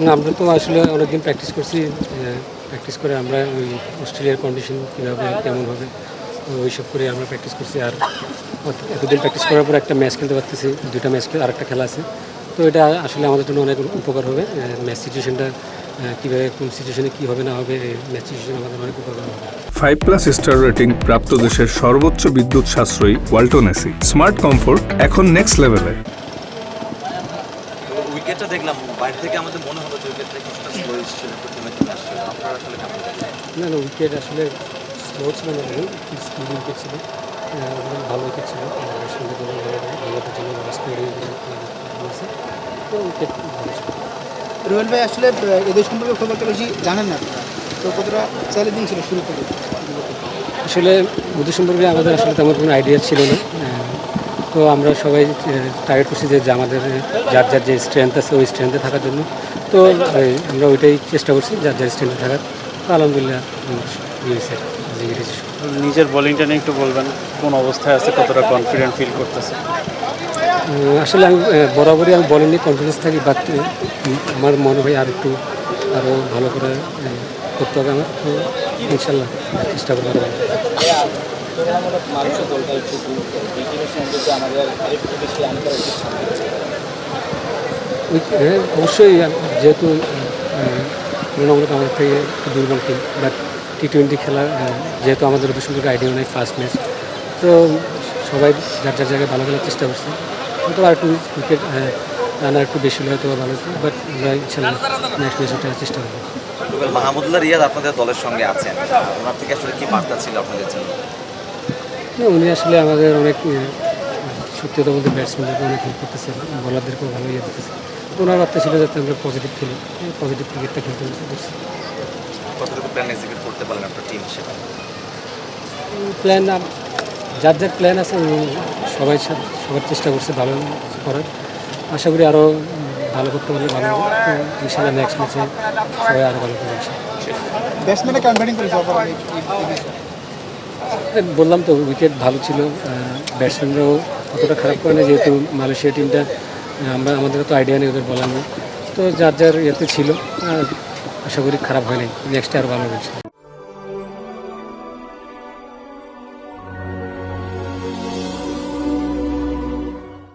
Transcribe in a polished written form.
না, আমরা তো আসলে অনেকদিন প্র্যাকটিস করছি। প্র্যাকটিস করে আমরা ওই অস্ট্রেলিয়ার কন্ডিশন কীভাবে কেমন হবে ওইসব করে আমরা প্র্যাকটিস করছি। আর এতদিন প্র্যাকটিস করার পর একটা ম্যাচ খেলতে পারতেছি, দুইটা ম্যাচ আরেকটা খেলা আছে। তো এটা আসলে আমাদের জন্য অনেক উপকার হবে। ম্যাচ সিচুয়েশনটা কীভাবে কোন সিচুয়েশনে কী হবে না হবে, ম্যাচ সিচুয়েশন আমাদের অনেক উপকার হবে। 5+ স্টার রেটিং প্রাপ্ত দেশের সর্বোচ্চ বিদ্যুৎ সাশ্রয়ী ওয়ালটন এসি স্মার্ট কমফোর্ট এখন নেক্সট লেভেলে। উইকেটটা দেখলাম বাইরে থেকে আমাদের মনে হলো যে উইকেটটা কিছুটা স্লো ছিল, প্রথমে চলে আসছিল। আপনারা আসলে কেমন দেখলেন? না, উইকেট আসলে স্লো ছিল না, স্পিড উইকেট ছিল, ভালো উইকেট ছিল। সঙ্গে জন্য ভালোটার জন্য স্পিড বলছে, তো উইকেট ভালো ছিল। রুবেল ভাই আসলে এদের সম্পর্কে খুব একটা বেশি জানেন না আপনারা, তো কতটা চ্যালেঞ্জিং ছিল শুরু থেকে? আসলে ওদের সম্পর্কে আমাদের আসলে তেমন কোনো আইডিয়া ছিল না। তো আমরা সবাই টার্গেট করছি যে আমাদের যার যার যে স্ট্রেংথ আছে ওই স্ট্রেংথে থাকার জন্য। তো আমরা ওইটাই চেষ্টা করছি, যার যার স্ট্রেংথে থাকার। তো আলহামদুলিল্লাহ নিজের বোলিংটা নিয়ে একটু বলবেন, কোন অবস্থায় আছে, কতটা কনফিডেন্ট ফিল করতেছে? আসলে আমি বরাবরই আমি বলিং নিয়ে কনফিডেন্স থাকি, বাট আমার মনে হয় আরও ভালো করে করতে হবে আমার। তো ইনশাল্লাহ চেষ্টা করবো। হ্যাঁ, অবশ্যই, যেহেতু তুলনামূলক আমাদের থেকে একটু দুর্বল টিম, বাট টি-20 খেলা যেহেতু আমাদের ওদের সম্পর্কে আইডিয়া নেই, ফার্স্ট ম্যাচ। তো সবাই যার যার জায়গায় ভালো খেলার চেষ্টা করছে। হয়তো আর একটু উইকেট রানার একটু বেশি হলে হয়তো ভালো হতো, বাট আমরা ইনশাল্লাহ নেক্সট ম্যাচ ওঠার চেষ্টা করবো। মাহমুদুল্লাহ রিয়াদ আপনাদের দলের সঙ্গে আছেন, ওনার থেকে আসলে কি বার্তা ছিল আপনাদের জন্য? উনি আসলে আমাদের অনেক সত্যিটা বলতে ব্যাটসম্যানদেরকে অনেক হেল্প করতেছে, বলারদেরকেও ভালো ইয়ে দিতেছে। ওনার বার্তা ছিল যাতে আমরা পজিটিভ খেলি, পজিটিভ ক্রিকেটটা খেলতে করছি। কতটুকু প্ল্যান এক্সিকিউট করতে পারলেন আপনার টিম হিসেবে? প্ল্যান যার যার প্ল্যান আছে সবার চেষ্টা করছে ভালো করার। আশা করি আরও ভালো করতে পারলে ভালো হবে। ইনশাল্লাহ নেক্সট ম্যাচে সবাই আরও ভালো করবে। ব্যাটসম্যানরা কেমন ব্যাটিং করেছে? বললাম তো উইকেট ভালো ছিল, ব্যাটসম্যানরাও অতটা খারাপ করে না, যেহেতু মালয়েশিয়া টিমটা আমাদের তো আইডিয়া নেই ওদের বলার নেই। তো যার যার ইয়েতে ছিল, আশা করি খারাপ হয় নাই, নেক্সটে আরও ভালো হয়েছে।